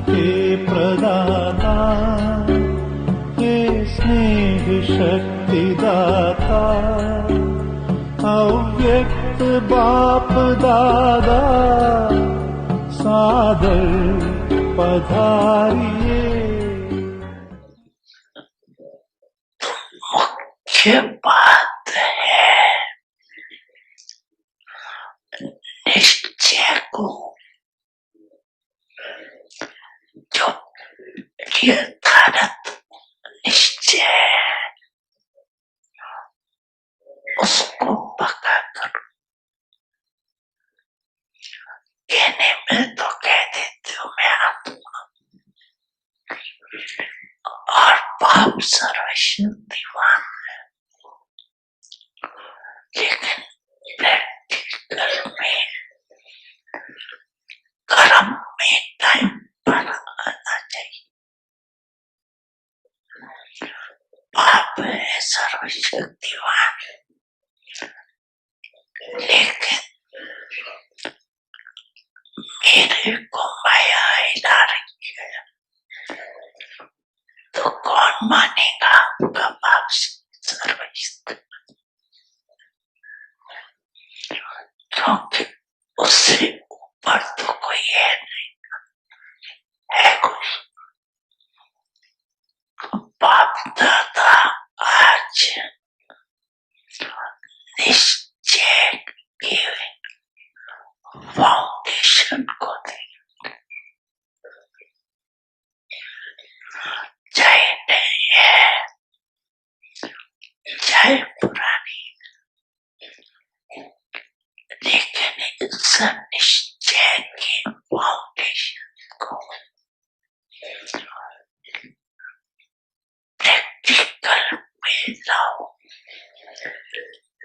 के प्रदाता, हे स्नेह शक्ति दाता, अव्यक्त बाप दादा सादर पधारिए। मुख्य बात है निश्चय को जो यथार्थ निश्चय है उसको पक्का करो। कहने में तो कह देती हूँ मैं आत्मा और पाप सर्वशक्तिमान है, लेकिन प्रैक्टिकल में कर्म में टाइम पर आना चाहिए। पाप है सर्वशक्तिमान, लेकिन मेरे को माया हिला रही है, तो कौन मानेगा आपका पाप सर्वशक्तिमान? क्योंकि उससे ऊपर तो कोई है नहीं, है कुछ? बाप दादा आज निश्चय के फाउंडेशन को देंगे, चाहे नई है चाहे पुरानी, लेकिन इस निश्चय के फाउंडेशन को प्रैक्टिकल में लाओ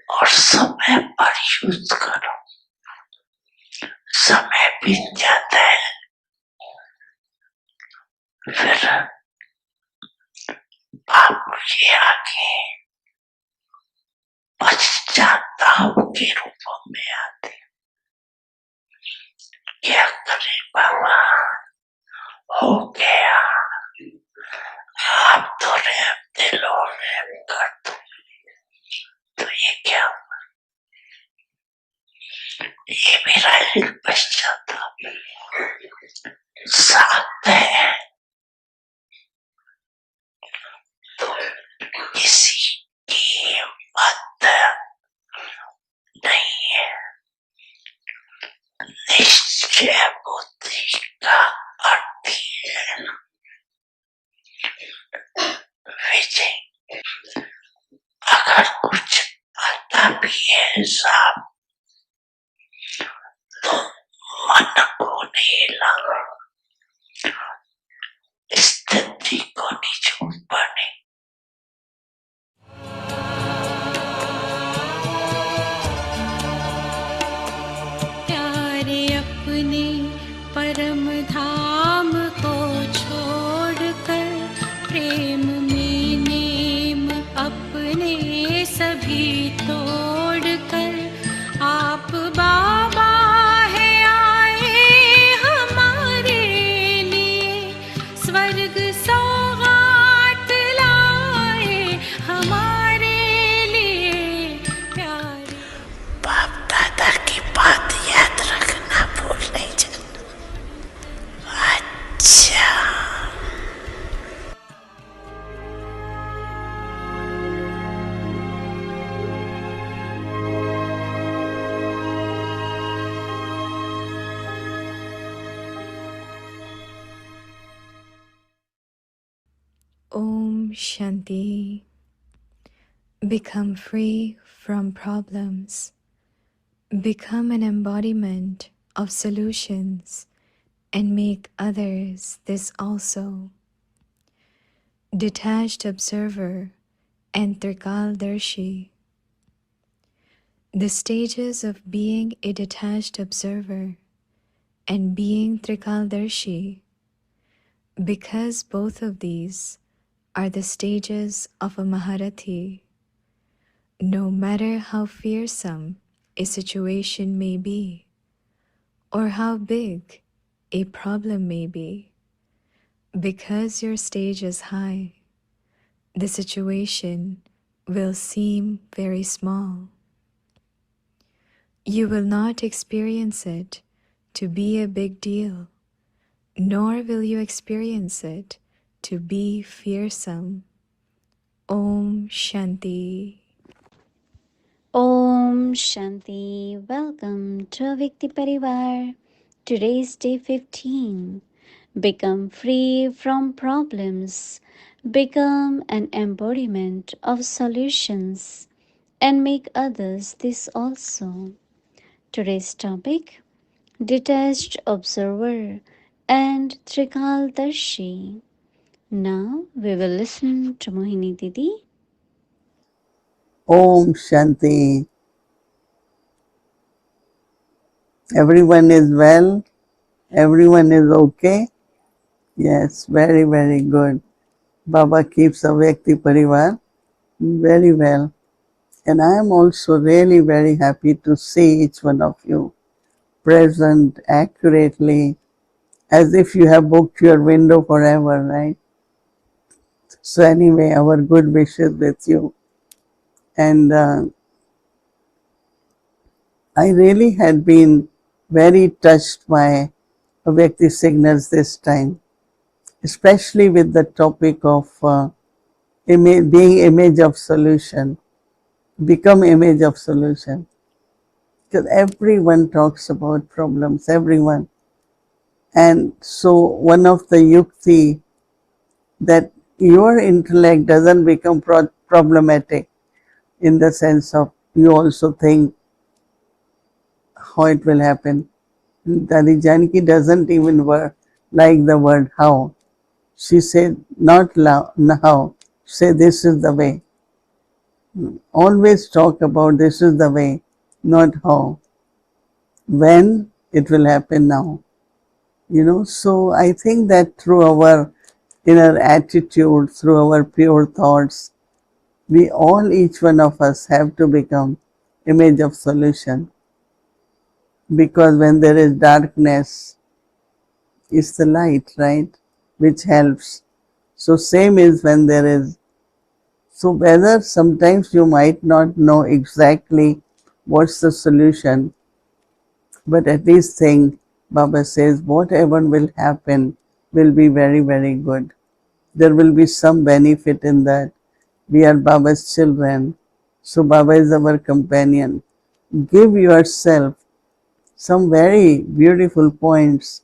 और समय पर यूज करो। समय बीत जाता है, फिर पाप के आगे पश्चाताप के रूप में आते। क्या करें बाबा, हो गया, आप तो रहम दिल और रहम कर दो। तो ये क्या हुआ? ये मेरा एक पश्चाताप साथ है, तो किसी की हिम्मत नहीं है। निश्चय बुद्धि का अर्थ है विजय। अगर कुछ आता भी है साहब तो मन को नहीं हिलाना, स्थिति को नहीं छूटने। प्यारे अपने परम धाम को छोड़कर प्रेम में नेम अपने सभी तोड़कर आप बाबा है आए हमारे लिए, स्वर्ग सौगात लाए हमारे लिए। प्यारे बाप दादा की बात याद रखना भूल नहीं जाना। अच्छा, Om Shanti. Become free from problems. Become an embodiment of solutions and make others this also. Detached observer and Trikaldarshi. The stages of being a detached observer and being Trikaldarshi, because both of these are the stages of a Maharathi. No matter how fearsome a situation may be, or how big a problem may be, Because your stage is high, the situation will seem very small. You will not experience it to be a big deal, nor will you experience it to be fearsome. Om Shanti. Om Shanti. Welcome to Avikti Parivar. Today's day 15. Become free from problems. Become an embodiment of solutions and make others this also. Today's topic: Detached Observer and Trikaldarshi. Now we will listen to Mohini Didi. Om Shanti. Everyone is well. Everyone is okay. Yes, very, very good. Baba keeps Avyakti Parivar very well. And I am also really very happy to see each one of you present accurately, as if you have booked your window forever, right? So anyway, our good wishes with you. And I really had been very touched by Avyakti signals this time, especially with the topic of being image of solution, become image of solution. Because everyone talks about problems, everyone. And so one of the yukti that your intellect doesn't become problematic in the sense of you also think how it will happen. Dadi Janki doesn't even like the word how. She said not how, say this is the way. Always talk about this is the way, not how. When it will happen now. So I think that through our inner attitude, through our pure thoughts, we all, each one of us, have to become image of solution. Because when there is darkness, it's the light, right, which helps. So same is when there is. So whether sometimes you might not know exactly what's the solution, but at least think, Baba says, whatever will happen will be very, very good. There will be some benefit in that. We are Baba's children, so Baba is our companion. Give yourself some very beautiful points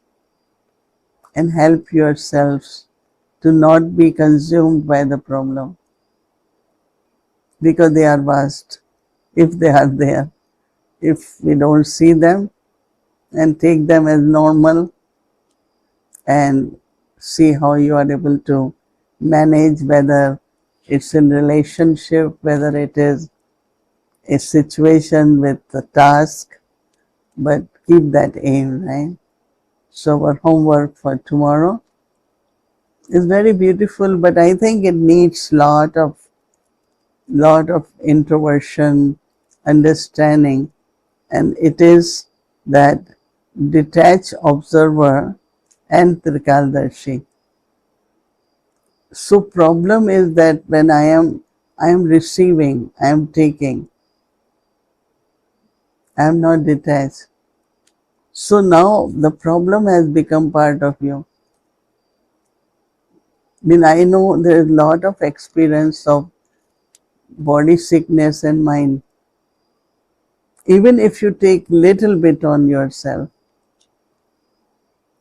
and help yourselves to not be consumed by the problem, because they are vast, if they are there. If we don't see them and take them as normal and see how you are able to manage, whether it's in relationship, whether it is a situation with the task, but keep that aim, right? So our homework for tomorrow is very beautiful, but I think it needs lot of introversion, understanding, and it is that detached observer and Trikaldarshi. So problem is that when I am receiving, I am taking, I am not detached. So now the problem has become part of you. I know there is a lot of experience of body sickness and mind. Even if you take little bit on yourself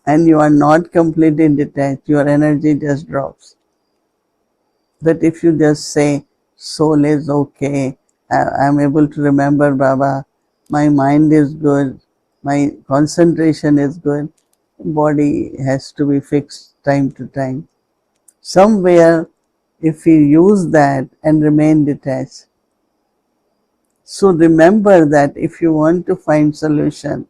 and you are not completely detached, your energy just drops. But if you just say, soul is okay, I am able to remember Baba, my mind is good, my concentration is good, body has to be fixed time to time. Somewhere, if we use that and remain detached. So remember that if you want to find solution,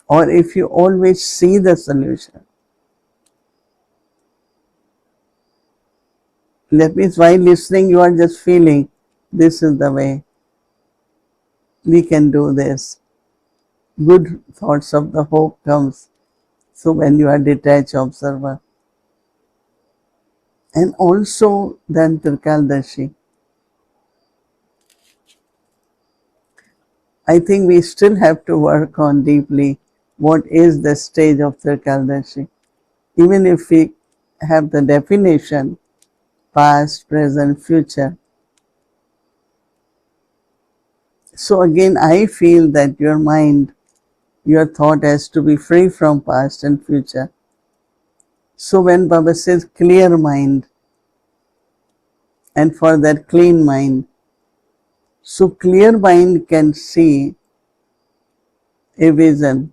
or if you always see the solution, that means while listening you are just feeling, this is the way, we can do this. Good thoughts of the hope comes. So when you are detached observer, And also then Trikaldarshi. I think we still have to work on deeply what is the stage of Trikaldarshi. Even if we have the definition, past, present, future. So again, I feel that your mind, your thought has to be free from past and future. So when Baba says clear mind, and for that clean mind, so clear mind can see a vision.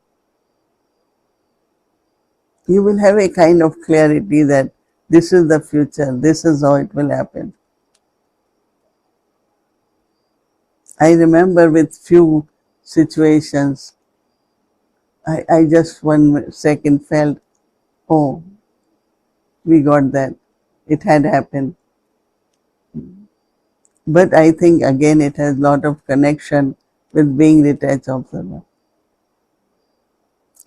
You will have a kind of clarity that this is the future, this is how it will happen. I remember with few situations, I just 1 second felt, oh, we got that. It had happened. But I think again it has a lot of connection with being detached observer.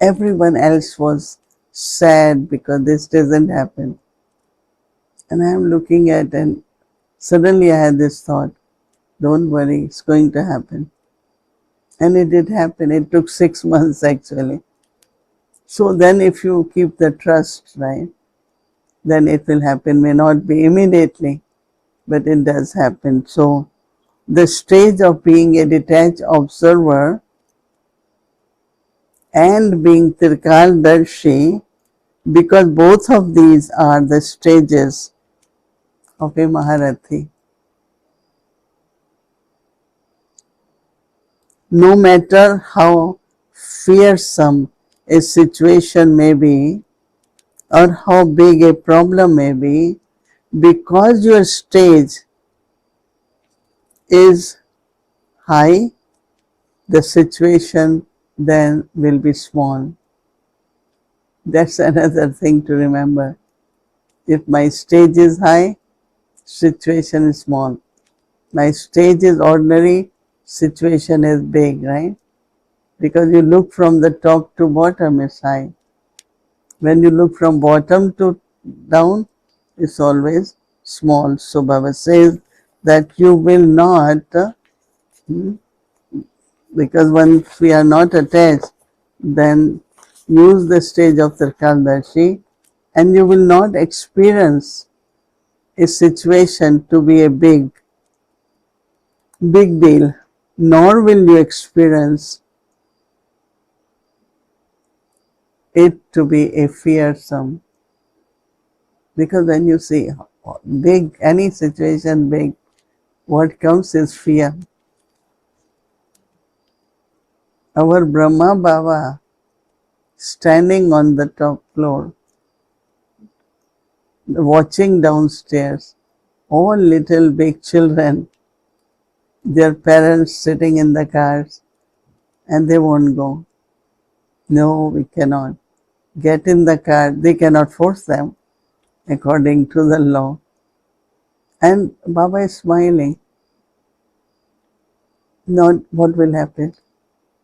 Everyone else was sad because this doesn't happen. And I am looking at, and suddenly I had this thought, don't worry, it's going to happen. And it did happen. It took 6 months actually. So then if you keep the trust, right, then it will happen. May not be immediately, but it does happen. So the stage of being a detached observer and being Trikaldarshi, because both of these are the stages of a Maharathi. No matter how fearsome a situation may be or how big a problem may be, because your stage is high, the situation then will be small. That's another thing to remember. If my stage is high, situation is small. My stage is ordinary, situation is big, right? Because you look from the top to bottom is high. When you look from bottom to down, it's always small. So Baba says that you will not, because once we are not attached, then use the stage of Trikaldarshi and you will not experience a situation to be a big deal, nor will you experience it to be a fearsome. Because when you see big, any situation big, what comes is fear. Our Brahma Baba standing on the top floor, watching downstairs, all little big children, their parents sitting in the cars, and they won't go. No, we cannot. Get in the car. They cannot force them according to the law. And Baba is smiling. Not what will happen.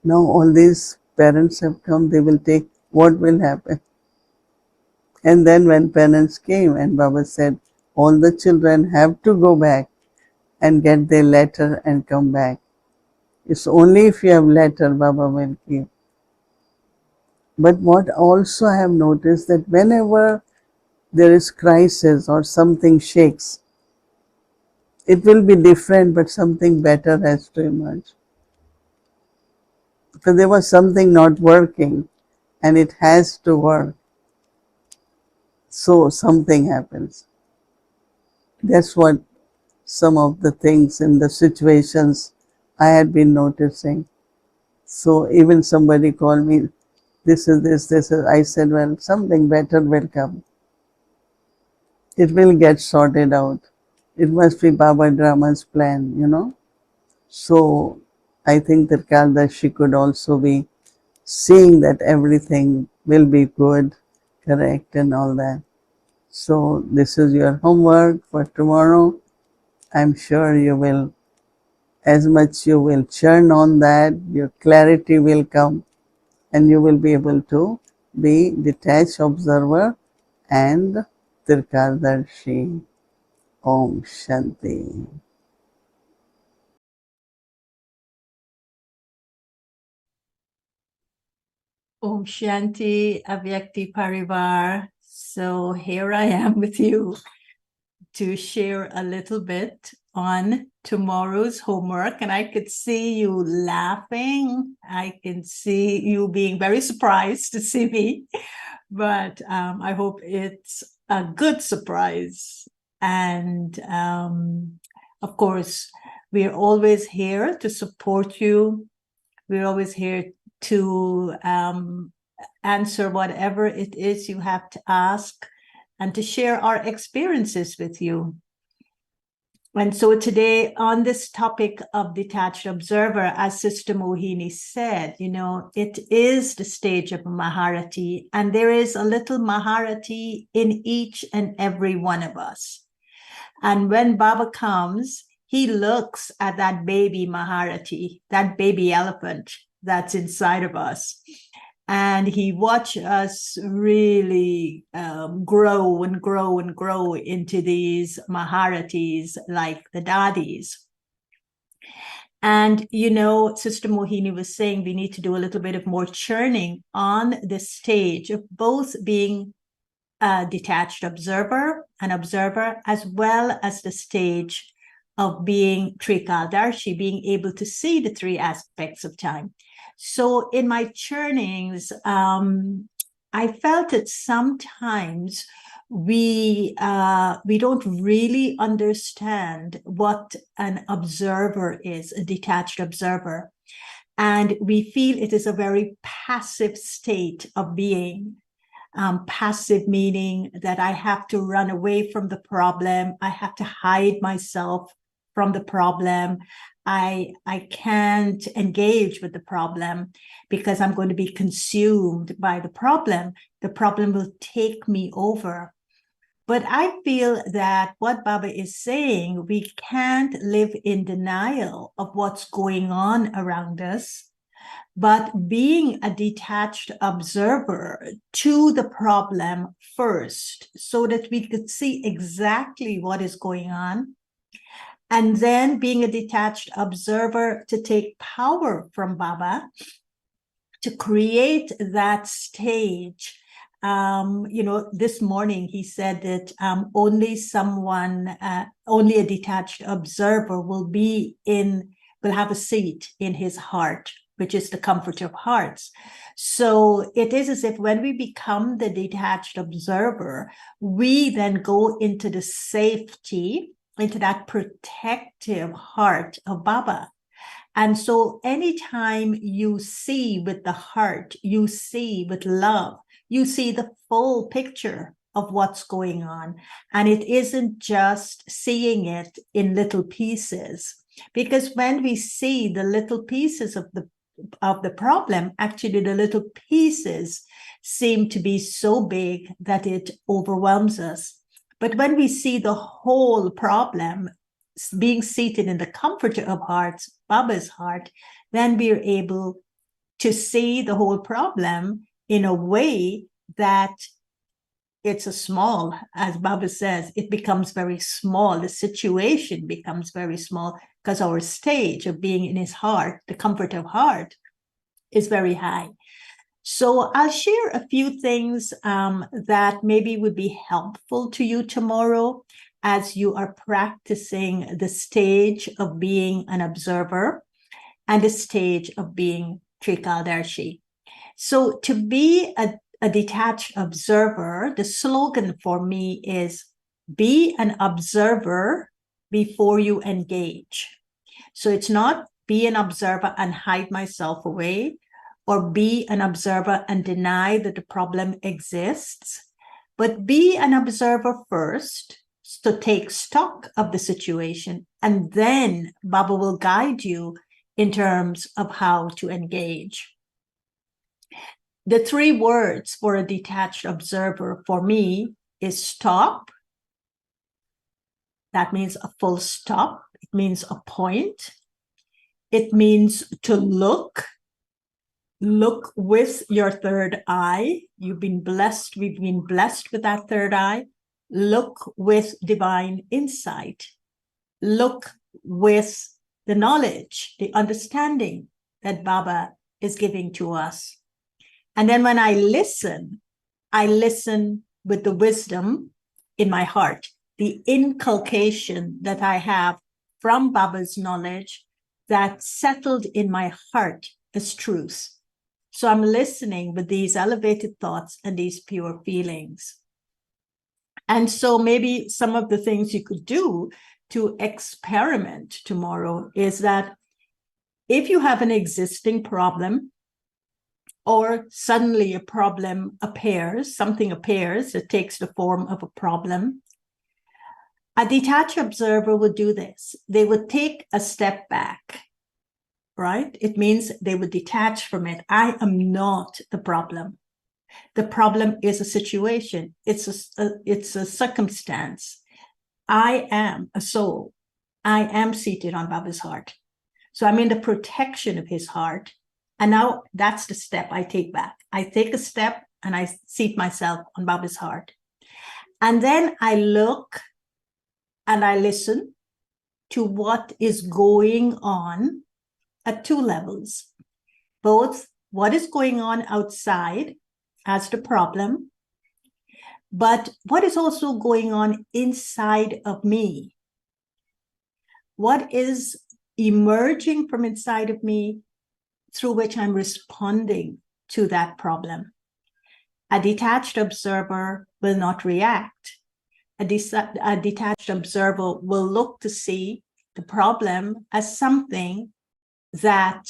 Now all these parents have come, they will take what will happen. And then when parents came and Baba said, all the children have to go back and get their letter and come back. It's only if you have letter Baba will keep. But what also I have noticed that whenever there is crisis or something shakes, it will be different but something better has to emerge. Because there was something not working and it has to work. So something happens. That's what some of the things in the situations I had been noticing. So even somebody called me, this is, I said, well, something better will come. It will get sorted out. It must be Baba Drama's plan, you know. So I think that Trikaldarshi could also be seeing that everything will be good, correct and all that. So this is your homework for tomorrow. I'm sure you will, as much you will churn on that, your clarity will come and you will be able to be detached observer and Trikaldarshi. Om Shanti. Om Shanti, Avyakti Parivar. So here I am with you to share a little bit on tomorrow's homework. And I could see you laughing. I can see you being very surprised to see me. But I hope it's a good surprise. And of course, we're always here to support you. We're always here to answer whatever it is you have to ask and to share our experiences with you. And so today on this topic of detached observer, as Sister Mohini said, you know, it is the stage of Maharati, and there is a little Maharati in each and every one of us. And when Baba comes, he looks at that baby Maharati, that baby elephant that's inside of us. And he watches us really grow and grow and grow into these Maharatis like the Dadis. And, you know, Sister Mohini was saying we need to do a little bit of more churning on the stage of both being a detached observer, an observer, as well as the stage of being Trikaldarshi, being able to see the three aspects of time. So in my churnings, I felt that sometimes we don't really understand what an observer is, a detached observer. And we feel it is a very passive state of being. Passive meaning that I have to run away from the problem. I have to hide myself from the problem. I can't engage with the problem because I'm going to be consumed by the problem. The problem will take me over. But I feel that what Baba is saying, we can't live in denial of what's going on around us. But being a detached observer to the problem first, so that we could see exactly what is going on, and then being a detached observer to take power from Baba, to create that stage. You know, this morning he said that only a detached observer will have a seat in his heart, which is the comfort of hearts. So it is as if when we become the detached observer, we then go into the safety, into that protective heart of Baba. And so anytime you see with the heart, you see with love, you see the full picture of what's going on. And it isn't just seeing it in little pieces. Because when we see the little pieces of the problem, actually the little pieces seem to be so big that it overwhelms us. But when we see the whole problem being seated in the comfort of hearts, Baba's heart, then we're able to see the whole problem in a way that it's a small, as Baba says, it becomes very small. The situation becomes very small because our stage of being in his heart, the comfort of heart, is very high. So I'll share a few things that maybe would be helpful to you tomorrow as you are practicing the stage of being an observer and the stage of being Trikaldarshi. So to be a detached observer, the slogan for me is be an observer before you engage. So it's not be an observer and hide myself away, or be an observer and deny that the problem exists, but be an observer first, to take stock of the situation, and then Baba will guide you in terms of how to engage. The three words for a detached observer for me is stop. That means a full stop. It means a point. It means to look with your third eye. We've been blessed with that third eye. look with divine insight, look with the knowledge, the understanding that Baba is giving to us. And then when I listen with the wisdom in my heart, the inculcation that I have from Baba's knowledge that settled in my heart as truth. So I'm listening with these elevated thoughts and these pure feelings. And so maybe some of the things you could do to experiment tomorrow is that if you have an existing problem, or suddenly a problem appears, something appears that takes the form of a problem, a detached observer would do this. They would take a step back, right? It means they would detach from it. I am not the problem. The problem is a situation. It's a circumstance. I am a soul. I am seated on Baba's heart. So I'm in the protection of his heart. And now that's the step I take back. I take a step and I seat myself on Baba's heart. And then I look and I listen to what is going on at two levels. Both what is going on outside as the problem, but what is also going on inside of me? What is emerging from inside of me through which I'm responding to that problem? A detached observer will not react. A detached observer will look to see the problem as something that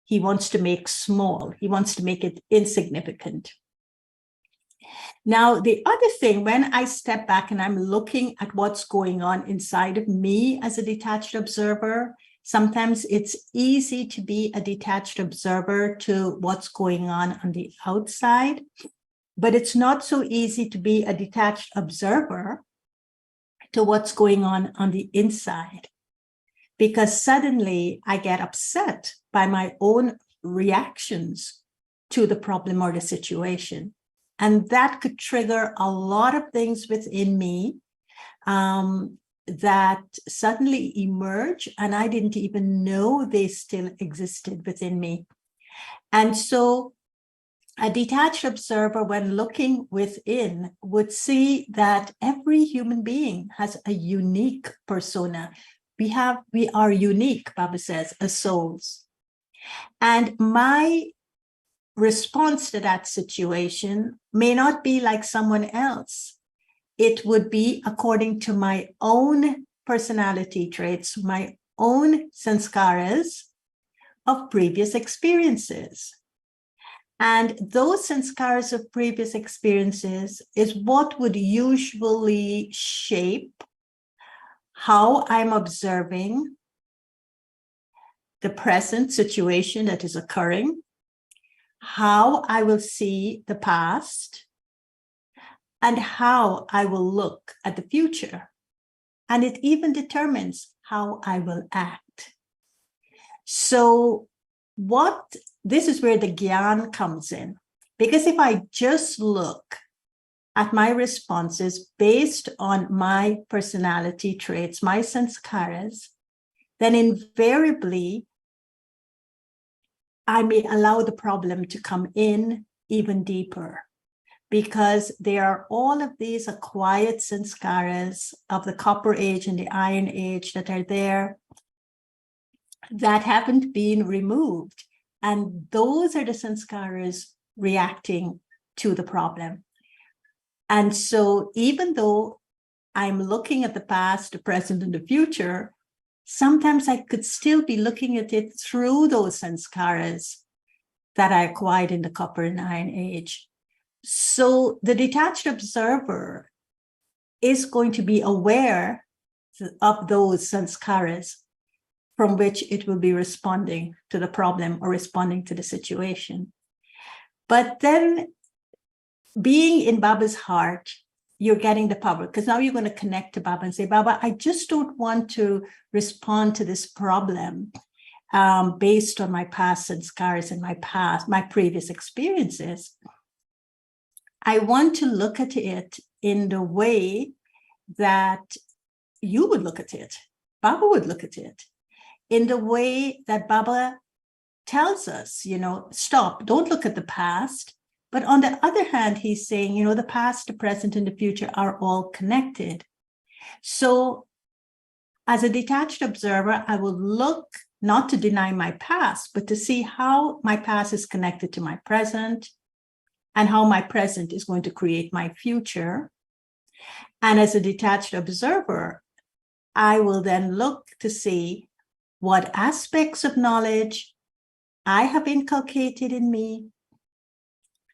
he wants to make small. He wants to make it insignificant. Now, the other thing, when I step back and I'm looking at what's going on inside of me as a detached observer, sometimes it's easy to be a detached observer to what's going on the outside, but it's not so easy to be a detached observer to what's going on the inside, because suddenly I get upset by my own reactions to the problem or the situation. And that could trigger a lot of things within me that suddenly emerge, and I didn't even know they still existed within me. And so a detached observer, when looking within, would see that every human being has a unique persona. We are unique, Baba says, as souls. And my response to that situation may not be like someone else. It would be according to my own personality traits, my own sanskaras of previous experiences. And those sanskaras of previous experiences is what would usually shape how I'm observing the present situation that is occurring, how I will see the past, and how I will look at the future. And it even determines how I will act. So this is where the gyan comes in. Because if I just look at my responses based on my personality traits, my sanskaras, then invariably I may allow the problem to come in even deeper, because there are all of these acquired sanskaras of the Copper Age and the Iron Age that are there that haven't been removed. And those are the sanskaras reacting to the problem. And so even though I'm looking at the past, the present, and the future, sometimes I could still be looking at it through those sanskaras that I acquired in the Copper and Iron Age. So the detached observer is going to be aware of those sanskaras from which it will be responding to the problem or responding to the situation. But then being in Baba's heart, you're getting the power, because now you're going to connect to Baba and say, Baba, I just don't want to respond to this problem based on my past sanskaras and my previous experiences. I want to look at it in the way that you would look at it, Baba would look at it, in the way that Baba tells us, stop, don't look at the past. But on the other hand, he's saying, the past, the present, and the future are all connected. So as a detached observer, I will look not to deny my past, but to see how my past is connected to my present and how my present is going to create my future. And as a detached observer, I will then look to see what aspects of knowledge I have inculcated in me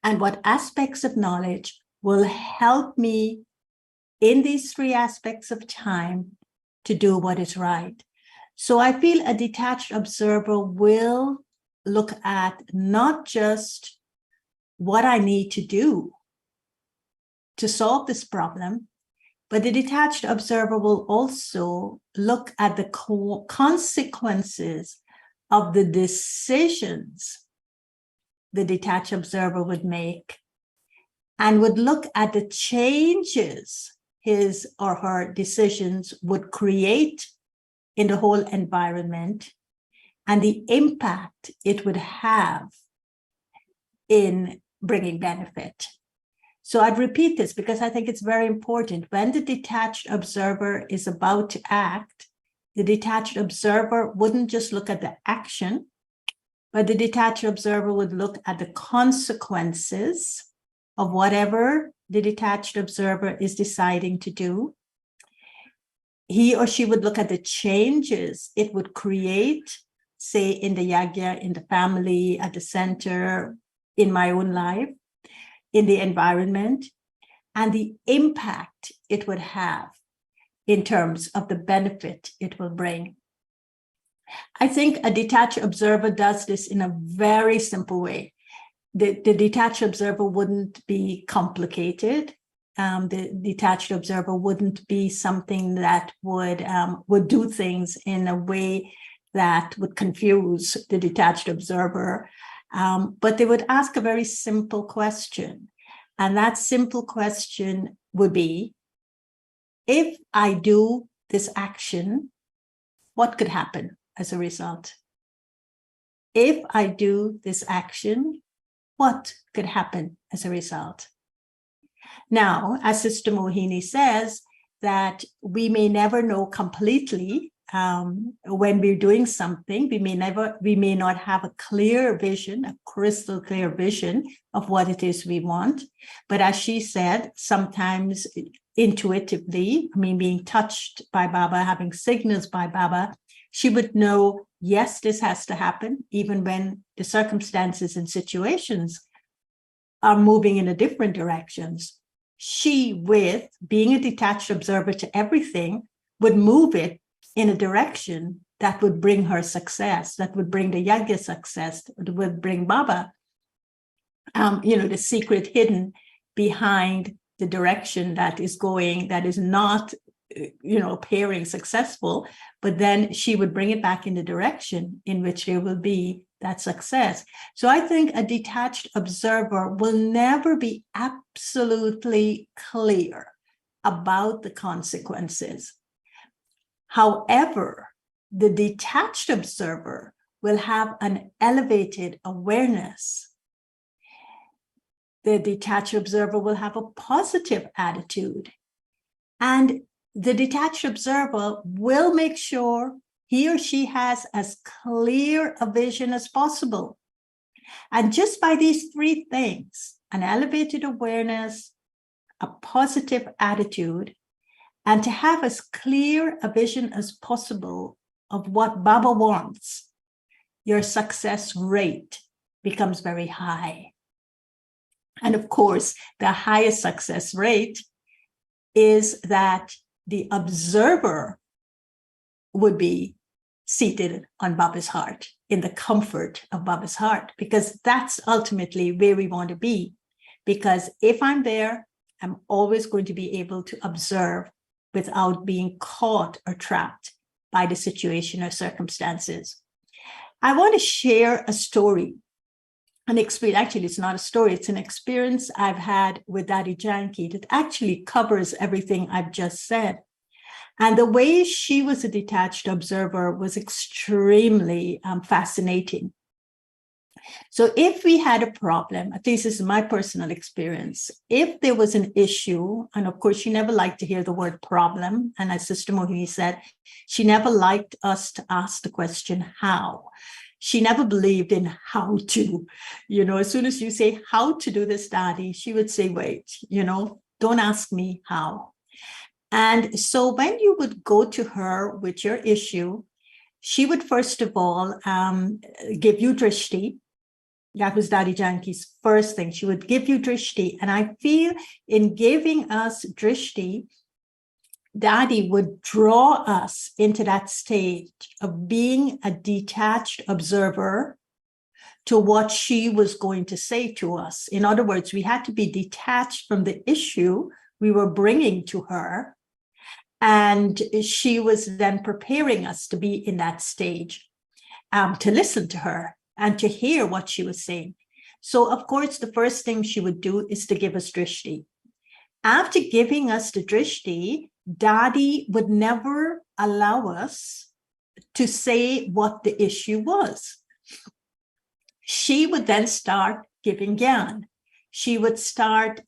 and what aspects of knowledge will help me in these three aspects of time to do what is right. So I feel a detached observer will look at not just what I need to do to solve this problem, but the detached observer will also look at the consequences of the decisions the detached observer would make, and would look at the changes his or her decisions would create in the whole environment and the impact it would have in bringing benefit. So I'd repeat this because I think it's very important. When the detached observer is about to act, the detached observer wouldn't just look at the action, but the detached observer would look at the consequences of whatever the detached observer is deciding to do. He or she would look at the changes it would create, say in the yagya, in the family, at the center, in my own life, in the environment, and the impact it would have in terms of the benefit it will bring. I think a detached observer does this in a very simple way. The detached observer wouldn't be complicated. The detached observer wouldn't be something that would do things in a way that would confuse the detached observer. But they would ask a very simple question. And that simple question would be, if I do this action, what could happen as a result? If I do this action, what could happen as a result? Now, as Sister Mohini says, that we may never know completely when we're doing something. We may not have a clear vision, a crystal clear vision of what it is we want. But as she said, sometimes intuitively, being touched by Baba, having signals by Baba, she would know, yes, this has to happen, even when the circumstances and situations are moving in a different directions. She, with being a detached observer to everything, would move it in a direction that would bring her success, that would bring the yagya success, that would bring Baba, the secret hidden behind the direction that is going, that is not, appearing successful, but then she would bring it back in the direction in which there will be that success. So I think a detached observer will never be absolutely clear about the consequences. However, the detached observer will have an elevated awareness. The detached observer will have a positive attitude. And the detached observer will make sure he or she has as clear a vision as possible. And just by these three things, an elevated awareness, a positive attitude, and to have as clear a vision as possible of what Baba wants, your success rate becomes very high. And of course, the highest success rate is that the observer would be seated on Baba's heart, in the comfort of Baba's heart, because that's ultimately where we want to be. Because if I'm there, I'm always going to be able to observe without being caught or trapped by the situation or circumstances. I want to share a story an experience. Actually, it's not a story. It's an experience I've had with Daddy Janki that actually covers everything I've just said. And the way she was a detached observer was extremely fascinating. So if we had a problem, at least this is my personal experience, if there was an issue, and of course, she never liked to hear the word problem. And as Sister Mohini said, she never liked us to ask the question, how? She never believed in how to, as soon as you say how to do this, Daddy, she would say, wait, don't ask me how. And so when you would go to her with your issue, she would first of all give you drishti. That was Daddy Janki's first thing. She would give you drishti. And I feel in giving us drishti, Daddy would draw us into that stage of being a detached observer to what she was going to say to us. In other words, we had to be detached from the issue we were bringing to her. And she was then preparing us to be in that stage, to listen to her and to hear what she was saying. So, of course, the first thing she would do is to give us drishti. After giving us the drishti, Daddy would never allow us to say what the issue was. She would then start giving gyan. She would start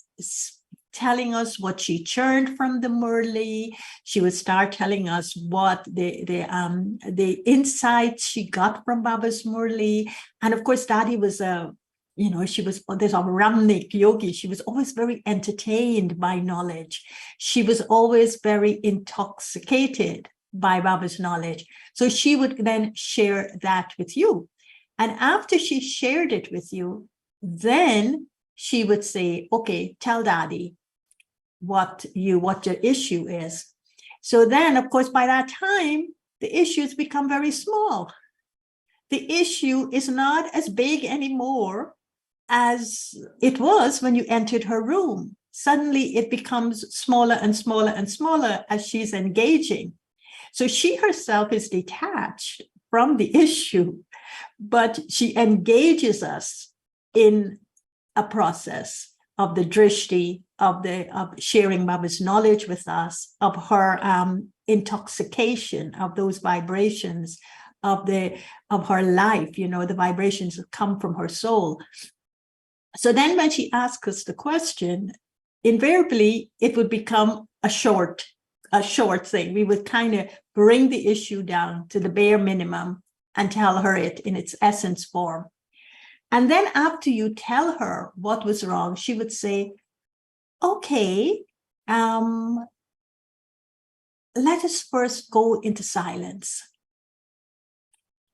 telling us what she churned from the Murli. She would start telling us what the insights she got from Baba's Murli. And of course, Daddy was there's a Ramnik yogi. She was always very entertained by knowledge. She was always very intoxicated by Baba's knowledge. So she would then share that with you. And after she shared it with you, then she would say, okay, tell Daddy what your issue is. So then, of course, by that time, the issues become very small. The issue is not as big anymore as it was when you entered her room. Suddenly it becomes smaller and smaller and smaller as she's engaging. So she herself is detached from the issue, but she engages us in a process of the drishti, of sharing Baba's knowledge with us, of her intoxication of those vibrations of her life, the vibrations that come from her soul. So then when she asks us the question, invariably it would become a short thing. We would kind of bring the issue down to the bare minimum and tell her it in its essence form. And then after you tell her what was wrong, she would say, okay, let us first go into silence.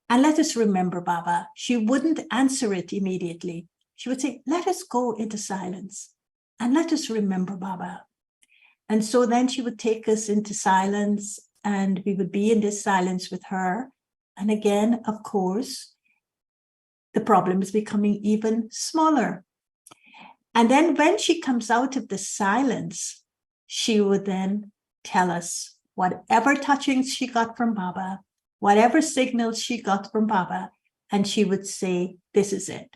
And let us remember, Baba. She wouldn't answer it immediately. She would say, let us go into silence and let us remember, Baba. And so then she would take us into silence and we would be in this silence with her. And again, of course, the problem is becoming even smaller. And then when she comes out of the silence, she would then tell us whatever touchings she got from Baba, whatever signals she got from Baba, and she would say, this is it.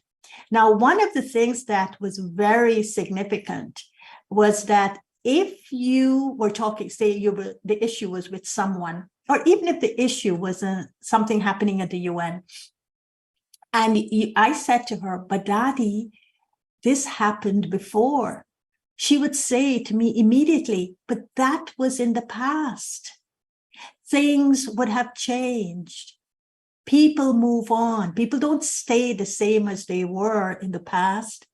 Now, one of the things that was very significant was that if you were talking, say the issue was with someone, or even if the issue was something happening at the UN, and I said to her, but Daddy, this happened before. She would say to me immediately, but that was in the past. Things would have changed. People move on. People don't stay the same as they were in the past.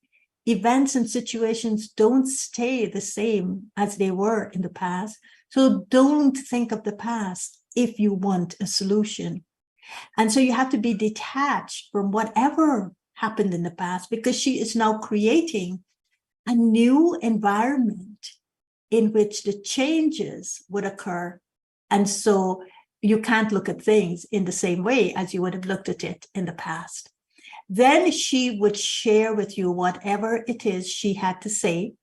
Events and situations don't stay the same as they were in the past. So don't think of the past if you want a solution. And so you have to be detached from whatever happened in the past, because she is now creating a new environment in which the changes would occur. And so you can't look at things in the same way as you would have looked at it in the past. Then she would share with you whatever it is she had to say.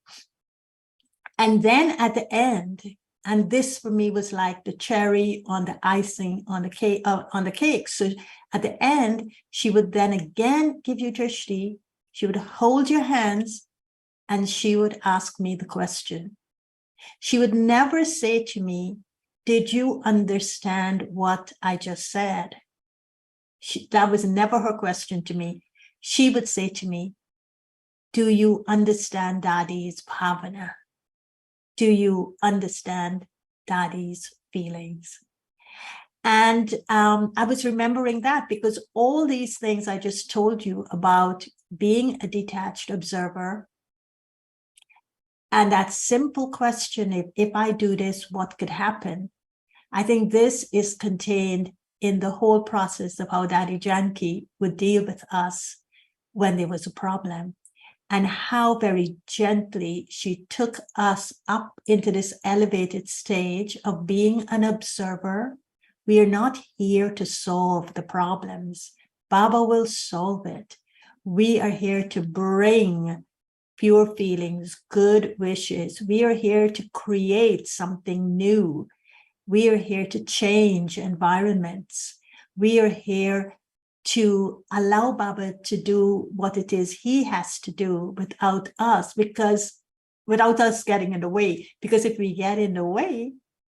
And then at the end, and this for me was like the cherry on the icing on the cake. So at the end, she would then again give you drishti She would hold your hands and she would ask me the question. She would never say to me, did you understand what I just said? That was never her question to me. She would say to me, do you understand Dadi's bhavana? Do you understand Dadi's feelings? And I was remembering that because all these things I just told you about being a detached observer, and that simple question, if I do this, what could happen? I think this is contained in the whole process of how Dadi Janki would deal with us when there was a problem, and how very gently she took us up into this elevated stage of being an observer. We are not here to solve the problems. Baba will solve it. We are here to bring pure feelings, good wishes. We are here to create something new. We are here to change environments. We are here to allow Baba to do what it is he has to do without us, because without us getting in the way. Because if we get in the way,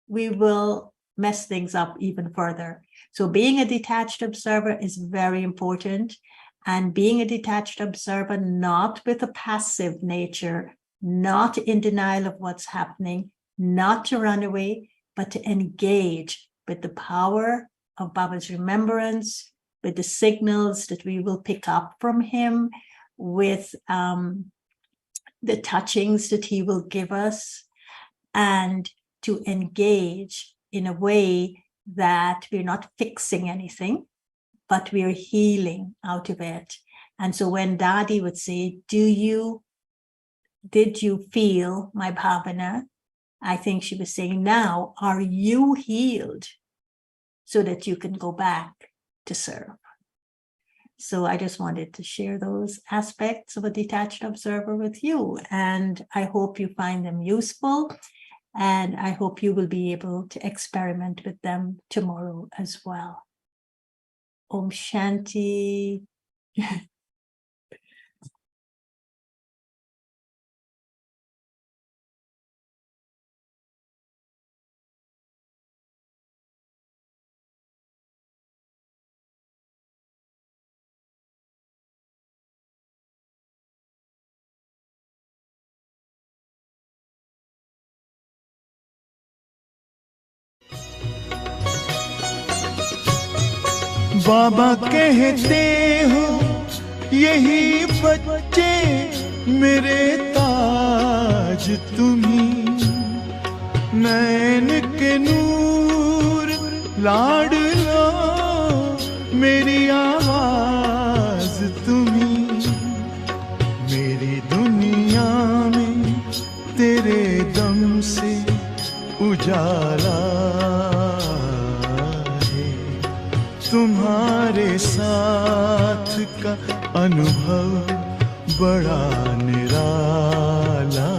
we will mess things up even further. So being a detached observer is very important. And being a detached observer, not with a passive nature, not in denial of what's happening, not to run away, but to engage with the power of Baba's remembrance, with the signals that we will pick up from him, with the touchings that he will give us, and to engage in a way that we're not fixing anything, but we're healing out of it. And so when Dadi would say, did you feel my bhavana? I think she was saying, now, are you healed so that you can go back to serve? So I just wanted to share those aspects of a detached observer with you. And I hope you find them useful. And I hope you will be able to experiment with them tomorrow as well. Om Shanti. बाबा कहते हो यही बच्चे मेरे ताज तुम्ही, नैन के नूर लाडलो मेरी आवाज तुम्ही, मेरी दुनिया में तेरे दम से उजाला, तुम्हारे साथ का अनुभव बड़ा निराला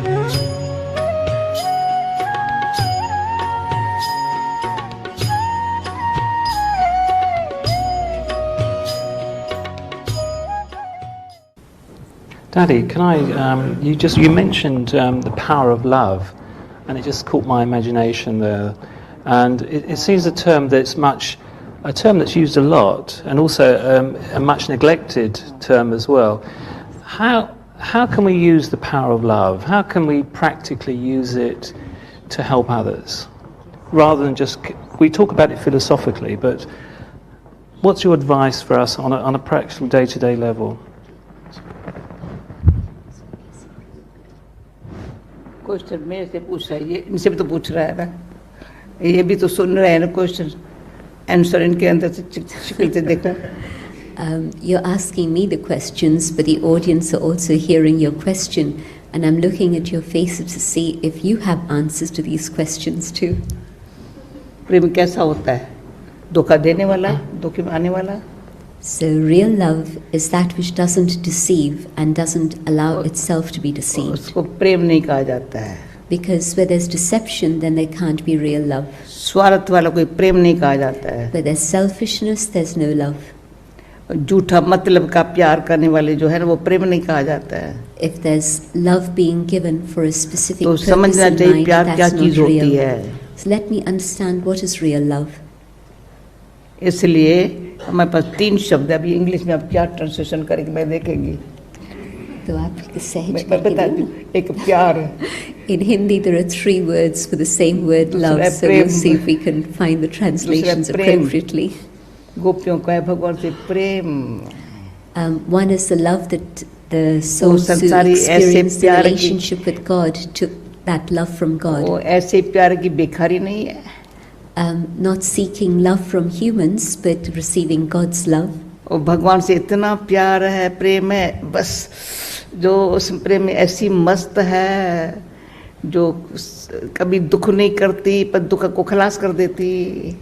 है। Daddy, can I? You mentioned the power of love, and it just caught my imagination there. And it seems a term that's used a lot, and also a much neglected term as well. How can we use the power of love? How can we practically use it to help others, rather than just we talk about it philosophically? But what's your advice for us on a practical day-to-day level? Question मेरे से पूछ रहा है, ये इनसे भी तो पूछ रहा है ना, ये भी तो सुन रहे हैं ना क्वेश्चन, आंसर इनके अंदर से शक्ल से देखो. You're asking me the questions, but the audience are also hearing your question, and I'm looking at your faces to see if you have answers to these questions too. प्रेम कैसा होता है? धोखा देने वाला, धोखे में आने वाला. So real love is that which doesn't deceive and doesn't allow itself to be deceived. उसको प्रेम नहीं कहा जाता है. Because where there's deception, then there can't be real love. स्वार्थ वाला कोई प्रेम नहीं कहा जाता है. Where there's selfishness, there's no love. झूठा मतलब का प्यार करने वाले जो है ना वो प्रेम नहीं कहा जाता है. If there's love being given for a specific तो purpose समझना in चाहिए mind, प्यार क्या that's चीज not होती real. है. So let me understand what is real love. इसलिए हमारे पास 3 शब्द है. अभी इंग्लिश में आप क्या ट्रांसलेशन करेंगे मैं देखेंगी. तो आप सहज मैं करके बता देना. दूं. एक प्यार. In Hindi, there are 3 words for the same word love, दूसरा so we'll Prem. see if we can find the translations दूसरा प्रेम. appropriately. गोपियों का है भगवान से प्रेम. One is the love that the souls who संसारी ऐसे experience the प्यार की- relationship with God took that love from God. वो ऐसे प्यार की भिखारी नहीं है. Not seeking love from humans, but receiving God's love. वो भगवान से इतना प्यार है, प्रेम है, बस जो उस प्रेम में ऐसी मस्त है जो कभी दुख नहीं करती पर दुख को खलास कर देती.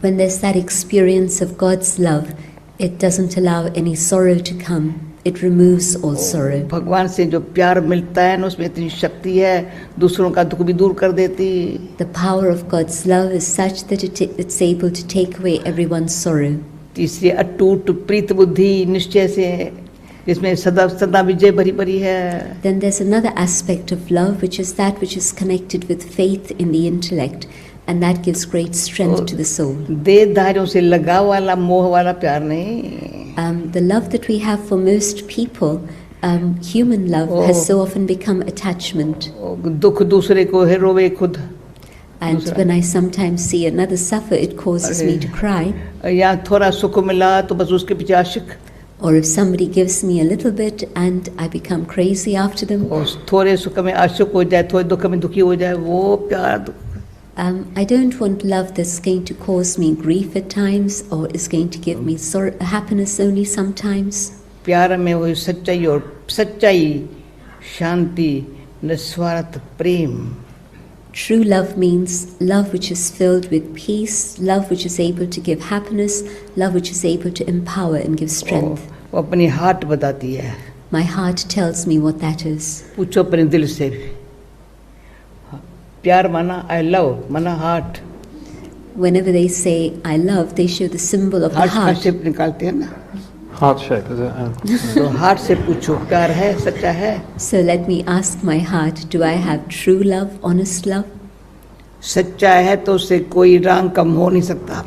When there's that experience of God's love, it doesn't allow any sorrow to come. It removes all sorrow. भगवान से जो प्यार मिलता है ना उसमें इतनी शक्ति है, दूसरों का दुख भी दूर कर देती. The power of God's love is such that it's able to take away everyone's sorrow. तीसरी अटूट प्रीत बुद्धि निश्चय से जिसमें सदा सदा विजय भरी भरी है. Then there's another aspect of love, which is that which is connected with faith in the intellect, and that gives great strength to the soul. देहधारियों से लगाव वाला मोह वाला प्यार नहीं. The love that we have for most people, human love, has so often become attachment. दुख दूसरे को है रोवे खुद. And when I sometimes see another suffer, it causes me to cry. या थोड़ा सुख मिला तो बस उसके पीछे आशिक. Or if somebody gives me a little bit and I become crazy after them. और थोड़े सुख में आशिक हो जाए, थोड़े दुख में दुखी हो जाए, वो प्यार. I don't want love that's going to cause me grief at times or is going to give me happiness only sometimes. प्यार में वो सच्चाई और सच्चाई, शांति, निस्वार्थ प्रेम. True love means love which is filled with peace, love which is able to give happiness, love which is able to empower and give strength. वो अपनी heart बताती है. My heart tells me what that is. पूछो अपने दिल से. प्यार माना I love, माना heart. Whenever they say I love, they show the symbol of the heart heart. Shape निकालते हैं ना. Heart shape, is it? तो हार्ट से पूछो प्यार है, सच्चा है. So let me ask my heart, do I have true love, honest love? सच्चा है तो उससे कोई रंग कम हो नहीं सकता.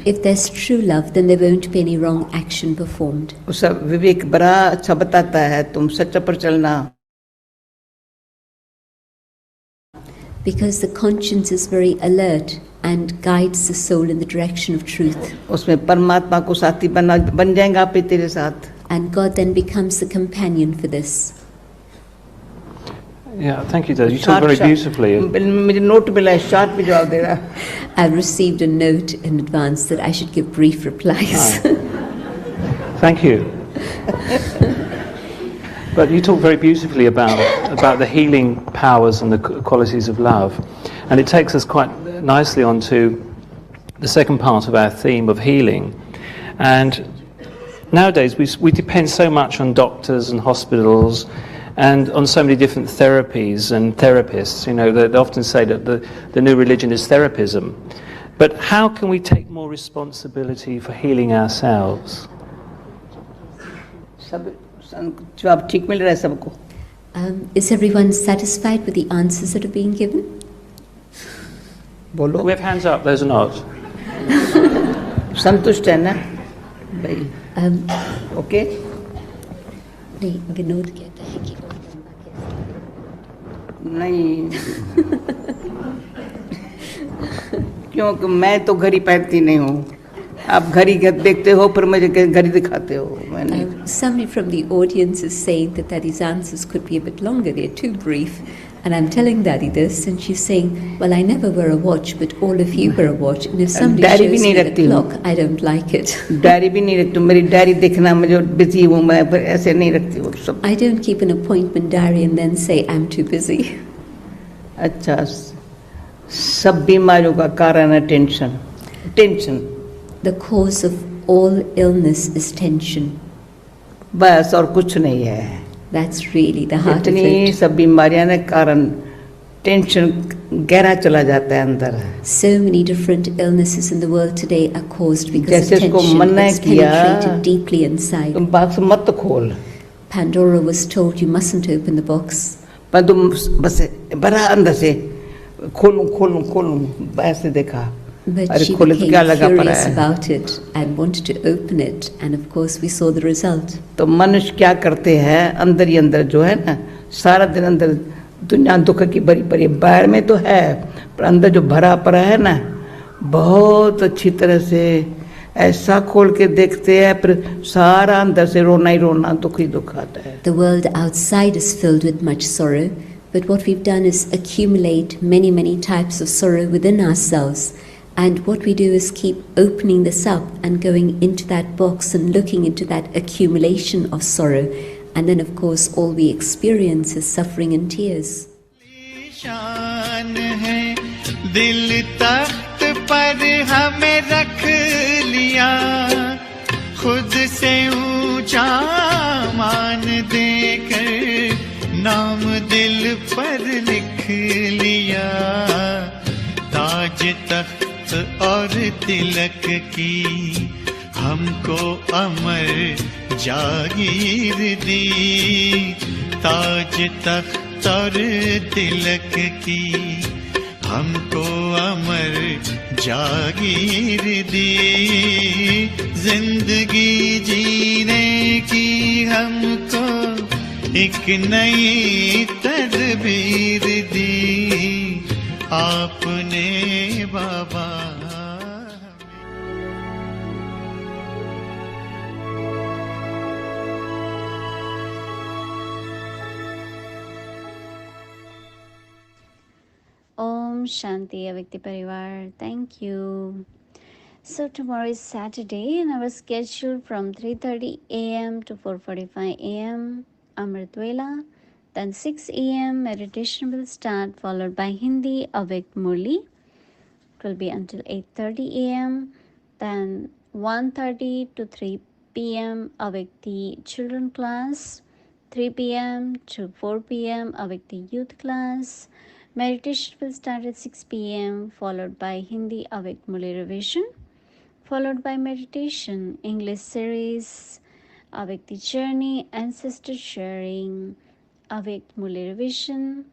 If there's true love, then there won't be any wrong action performed. उसका विवेक बड़ा अच्छा बताता है, तुम सच्चा पर चलना. Because the conscience is very alert and guides the soul in the direction of truth. उसमें परमात्मा को साथी बन जाएगा आप ही तेरे साथ. And God then becomes the companion for this. Yeah, thank you, Didi. You talk very beautifully. मुझे नोट मिला है, शार्ट में जवाब दे रहा. I've received a note in advance that I should give brief replies. Thank you. But you talk very beautifully about the healing powers and the qualities of love, and it takes us quite nicely onto the second part of our theme of healing. And nowadays we depend so much on doctors and hospitals and on so many different therapies and therapists. You know, they often say that the new religion is therapism. But how can we take more responsibility for healing ourselves? सब जवाब ठीक मिल रहा है सबको. Is everyone satisfied with the answers that are being given? बोलो. We have hands up, those are not. संतुष्ट है ना भाई? ओके. नहीं, विनोद कहता है कि नहीं. क्योंकि मैं तो घड़ी पहनती नहीं हूँ. आप घड़ी देखते हो फिर मुझे घड़ी दिखाते हो. मैंने somebody from the audience is saying that these answers could be a bit longer, they're too brief, and I'm telling Daddy this and she's saying, well, I never wear a watch but all of you wear a watch, and if somebody diary भी shows नहीं me the रखती हूँ. clock I don't like it. Diary भी नहीं रखती. मेरी diary देखना मुझे बिजी हूँ मैं, पर ऐसे नहीं रखती हूँ सब. I don't keep an appointment diary and then say I'm too busy. अच्छा, सब बीमारियों का कारण है tension. Tension The cause of all illness is tension. बस और कुछ नहीं है. That's really the heart of इतनी it. सब बीमारियां ने कारण टेंशन गहरा चला जाता है अंदर. So many different illnesses in the world today are caused because जैसे of उसको tension. मना It's किया, penetrated deeply inside. तुम बॉक्स मत खोल. Pandora was told you mustn't open the box. पर तुम बस बड़ा अंदर से खोलूं ऐसे देखा. But अरे she खोले तो became क्या लगा पड़ा curious है. about it and wanted to open it, and of course we saw the result. तो मनुष्य क्या करते हैं, अंदर ही अंदर जो है ना, सारा दिन अंदर दुनिया दुख की भरी पड़ी, बाहर में तो है पर अंदर जो भरा पड़ा है ना, बहुत अच्छी तरह से ऐसा खोल के देखते हैं, फिर सारा अंदर से रोना ही रोना, दुख ही दुख आता है. The world outside is filled with much sorrow, but what we've done is accumulate many types of sorrow within ourselves. And what we do is keep opening this up and going into that box and looking into that accumulation of sorrow. And then, of course, all we experience is suffering and tears. शान है दिल तख्त पर हमें रख लिया, खुद से ऊंचा मान देकर नाम दिल पर लिख लिया. ताज तख्त और तिलक की हमको अमर जागीर दी. ताज तख्त और तिलक की हमको अमर जागीर दी. जिंदगी जीने की हमको एक नई तदबीर दी आपने बाबा. Om Shanti Avikti Parivar. Thank you. So tomorrow is Saturday and our schedule from 3:30 a.m. to 4:45 a.m. Amrit Vela. Then 6 a.m. meditation will start, followed by Hindi Avik Murli. It will be until 8:30 a.m. Then 1:30 to 3 p.m. Avikti children class. 3 p.m. to 4 p.m. Avikti youth class. Meditation will start at 6 p.m. followed by Hindi Avik Murli revision. Followed by meditation, English series, Avikti journey, ancestor sharing, Avik Murli revision.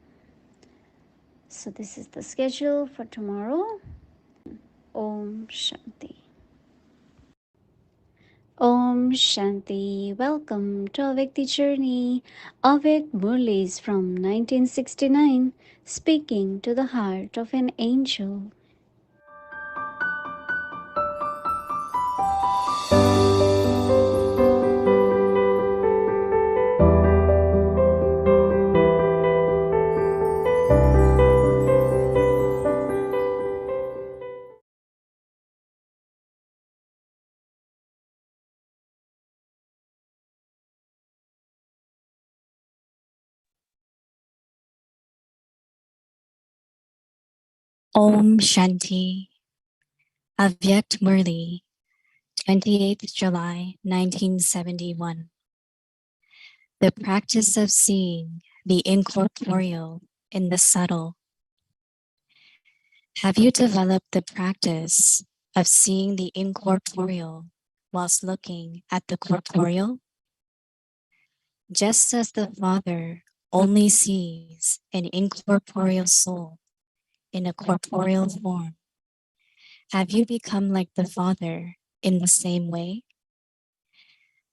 So this is the schedule for tomorrow. Om Shanti. Om Shanti. Welcome to Avikti journey. Avik Murlis from 1969, speaking to the heart of an angel. Om Shanti. Avyakt Murli, 28th July 1971. The practice of seeing the incorporeal in the subtle. Have you developed the practice of seeing the incorporeal whilst looking at the corporeal? Just as the Father only sees an incorporeal soul in a corporeal form, have you become like the Father in the same way?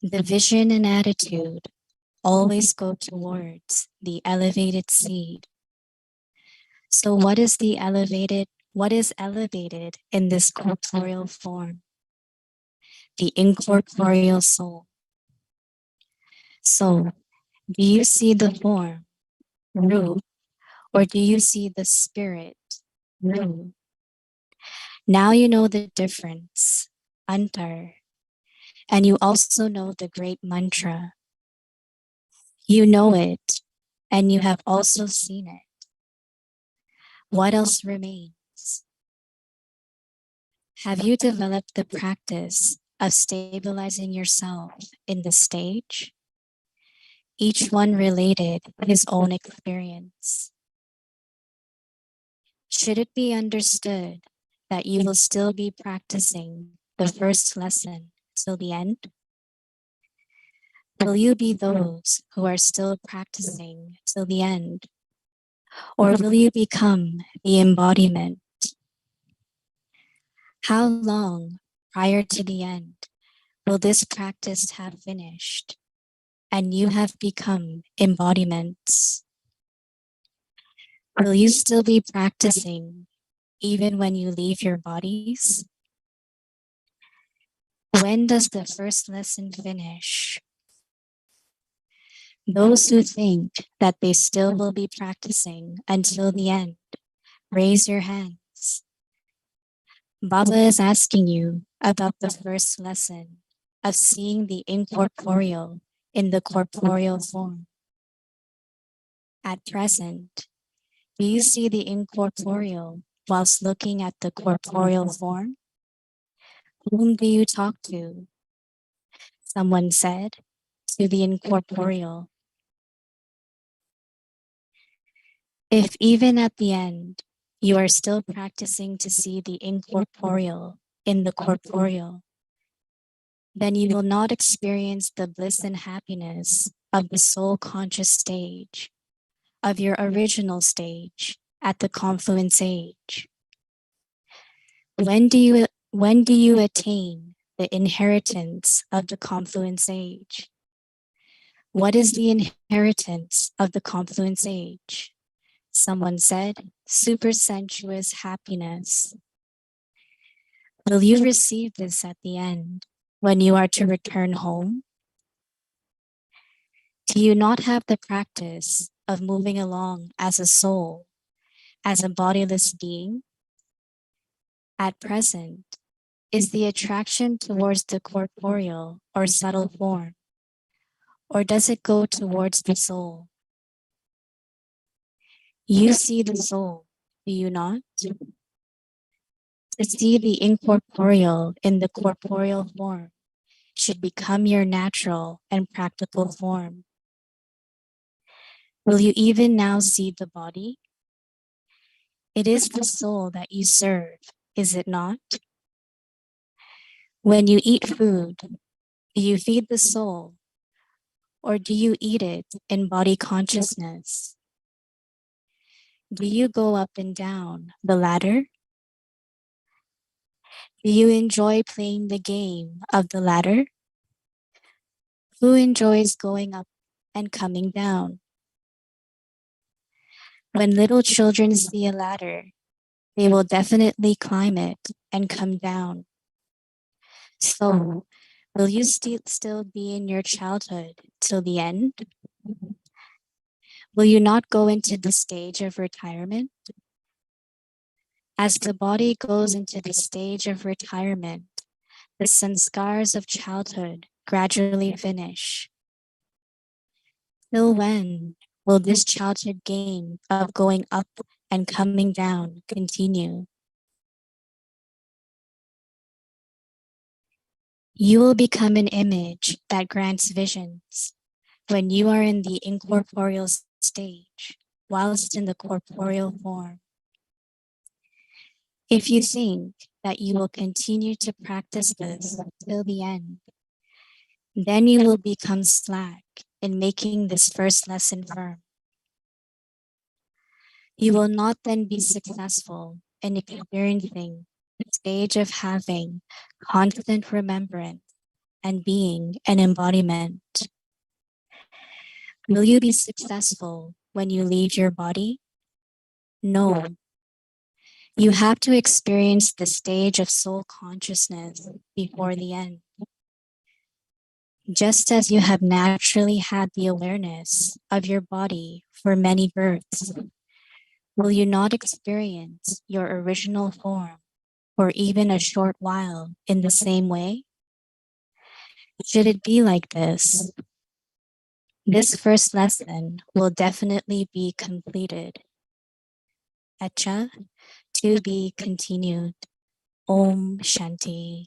The vision and attitude always go towards the elevated seed. So what is elevated in this corporeal form? The incorporeal soul. So do you see the form, Ru, or do you see the spirit, Ru? Now you know the difference, Antar, and you also know the great mantra. You know it, and you have also seen it. What else remains? Have you developed the practice of stabilizing yourself in the stage? Each one related his own experience. Should it be understood that you will still be practicing the first lesson till the end? Will you be those who are still practicing till the end? Or will you become the embodiment? How long prior to the end will this practice have finished and you have become embodiments? Will you still be practicing even when you leave your bodies? When does the first lesson finish? Those who think that they still will be practicing until the end, raise your hands. Baba is asking you about the first lesson of seeing the incorporeal in the corporeal form. At present, do you see the incorporeal whilst looking at the corporeal form? Whom do you talk to? Someone said, to the incorporeal. If even at the end, you are still practicing to see the incorporeal in the corporeal, then you will not experience the bliss and happiness of the soul conscious stage, of your original stage at the confluence age. When do you attain the inheritance of the confluence age? What is the inheritance of the confluence age? Someone said, supersensuous happiness. Will you receive this at the end when you are to return home? Do you not have the practice of moving along as a soul, as a bodiless being? At present, is the attraction towards the corporeal or subtle form, or does it go towards the soul? You see the soul, do you not? To see the incorporeal in the corporeal form should become your natural and practical form. Will you even now see the body? It is the soul that you serve, is it not? When you eat food, do you feed the soul, or do you eat it in body consciousness? Do you go up and down the ladder? Do you enjoy playing the game of the ladder? Who enjoys going up and coming down? When little children see a ladder, they will definitely climb it and come down. So, will you still be in your childhood till the end? Will you not go into the stage of retirement? As the body goes into the stage of retirement, the sanskars of childhood gradually finish. Till when will this childhood game of going up and coming down continue? You will become an image that grants visions when you are in the incorporeal stage, whilst in the corporeal form. If you think that you will continue to practice this till the end, then you will become slack in making this first lesson firm. You will not then be successful in experiencing the stage of having constant remembrance and being an embodiment. Will you be successful when you leave your body? No. You have to experience the stage of soul consciousness before the end. Just as you have naturally had the awareness of your body for many births, will you not experience your original form for even a short while in the same way? Should it be like this first lesson will definitely be completed. Acha, to be continued. Om Shanti.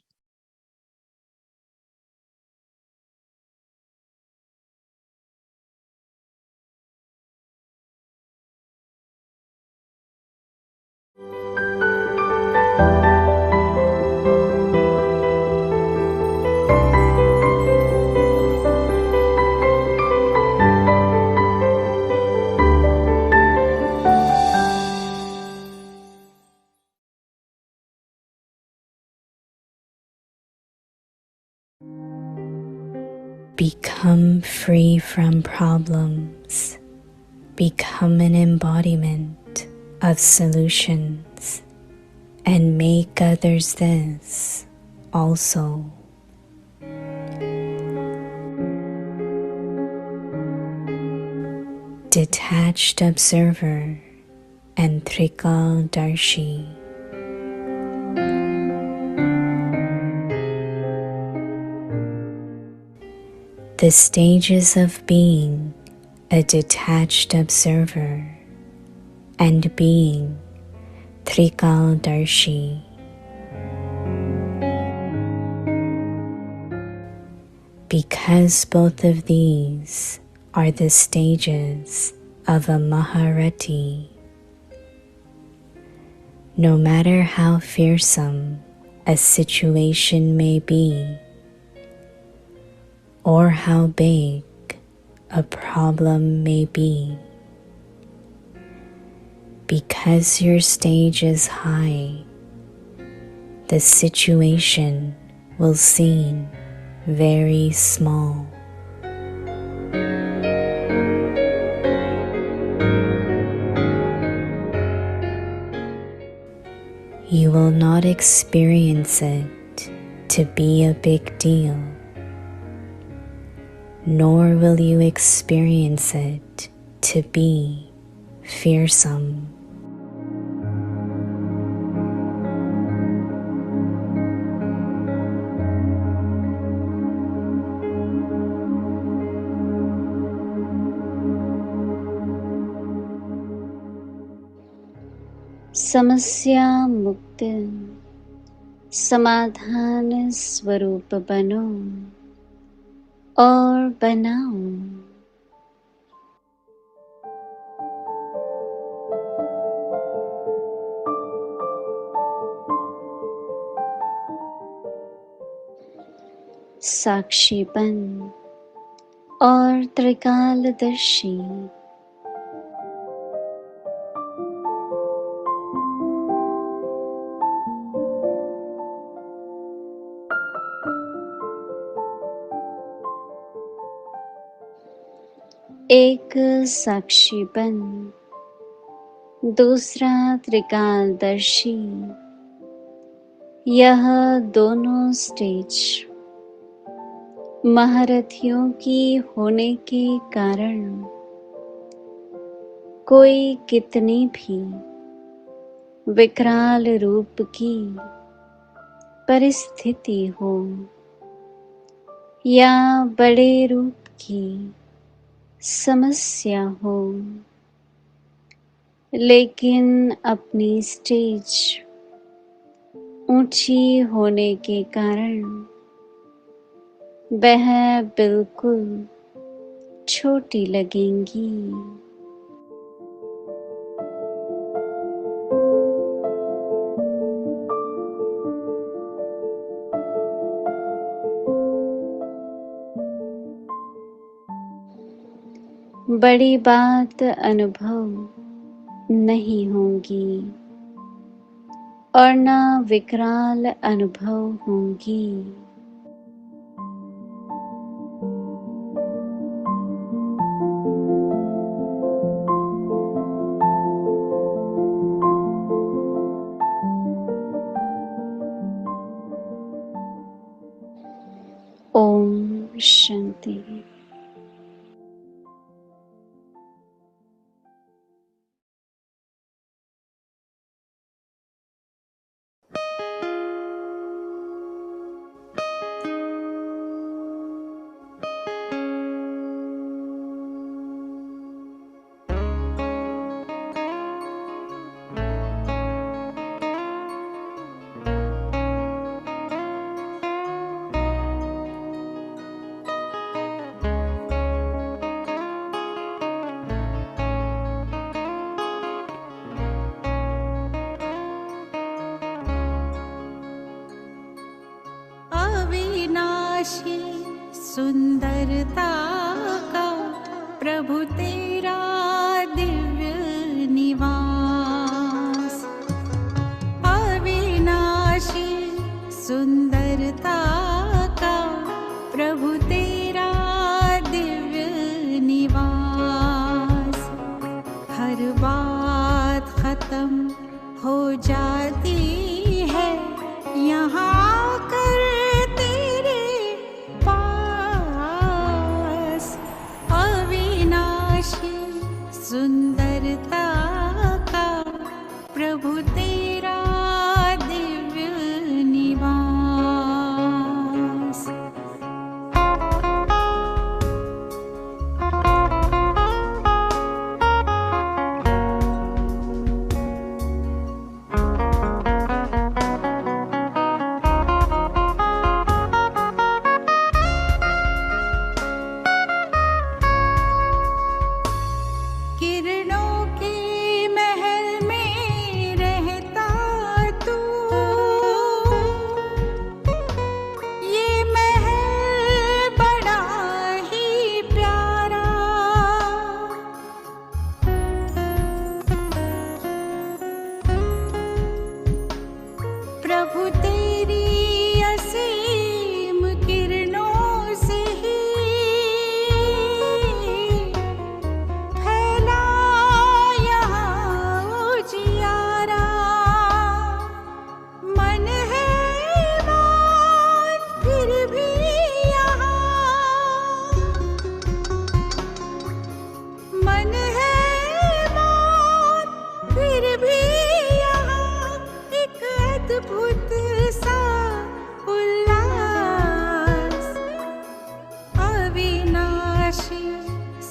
Become free from problems. Become an embodiment of solutions and make others this also. Detached observer and Trikaldarshi. The stages of being a detached observer and being Trikaldarshi. Because both of these are the stages of a Maharati, no matter how fearsome a situation may be, or how big a problem may be, because your stage is high, the situation will seem very small. You will not experience it to be a big deal, nor will you experience it to be fearsome. समस्या मुक्त समाधान स्वरूप बनो और बनाओ। साक्षीपन और त्रिकालदर्शी। एक साक्षीपन, दूसरा त्रिकालदर्शी, यह दोनों स्टेज महारथियों की होने के कारण कोई कितनी भी विकराल रूप की परिस्थिति हो या बड़े रूप की समस्या हो, लेकिन अपनी स्टेज ऊंची होने के कारण वह बिल्कुल छोटी लगेंगी। बड़ी बात अनुभव नहीं होंगी और न विकराल अनुभव होंगी। ओम शांति। अविनाशी सुंदरता का प्रभु तेरा दिव्य निवास। अविनाशी सुंदरता का प्रभु तेरा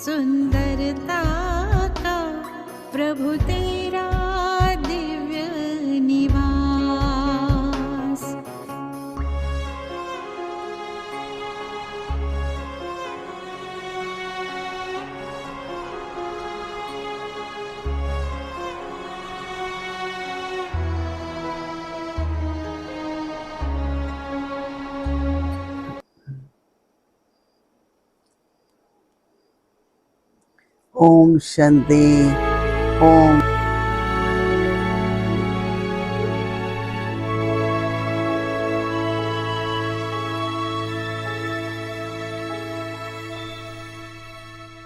सुंदरता का प्रभु तेरा दिव्य निवास। Om Shanti. Om.